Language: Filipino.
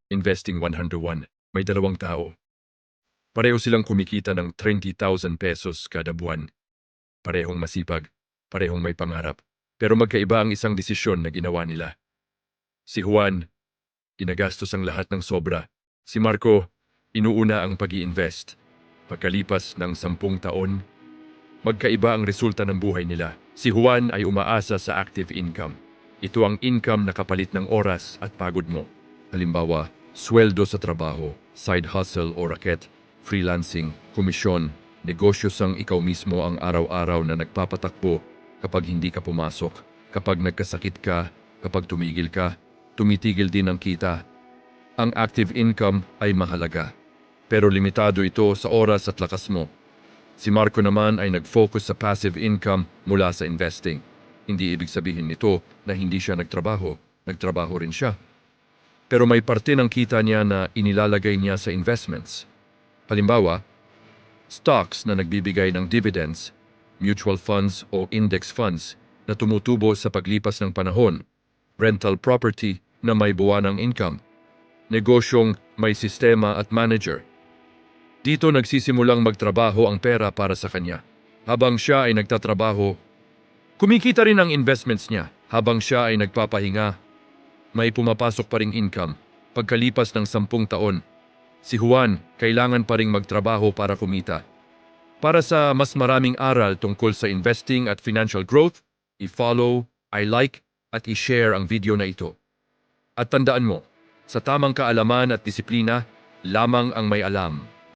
Investing 101. May dalawang tao. Pareho silang kumikita ng 20,000 pesos kada buwan. Parehong masipag, parehong may pangarap. Pero magkaiba ang isang desisyon na ginawa nila. Si Juan, ginagastos ang lahat ng sobra. Si Marco, inuuna ang pag-i-invest. Pagkalipas ng 10 taon, magkaiba ang resulta ng buhay nila. Si Juan ay umaasa sa active income. Ito ang income na kapalit ng oras at pagod mo. Halimbawa, sweldo sa trabaho, side hustle o raket, freelancing, komisyon, negosyo sang ikaw mismo ang araw-araw na nagpapatakbo kapag hindi ka pumasok, kapag nagkasakit ka, kapag tumigil ka, tumitigil din ang kita. Ang active income ay mahalaga, pero limitado ito sa oras at lakas mo. Si Marco naman ay nag-focus sa passive income mula sa investing. Hindi ibig sabihin nito na hindi siya nagtrabaho rin siya. Pero may parte ng kita niya na inilalagay niya sa investments. Halimbawa, stocks na nagbibigay ng dividends, mutual funds o index funds na tumutubo sa paglipas ng panahon, rental property na may buwanang income, negosyong may sistema at manager. Dito nagsisimulang magtrabaho ang pera para sa kanya. Habang siya ay nagtatrabaho, kumikita rin ang investments niya. Habang siya ay nagpapahinga, may pumapasok pa ring income. Pagkalipas ng 10 taon, si Juan kailangan pa ring magtrabaho para kumita. Para sa mas maraming aral tungkol sa investing at financial growth, i-follow, i-like at i-share ang video na ito. At tandaan mo, sa tamang kaalaman at disiplina, lamang ang may alam.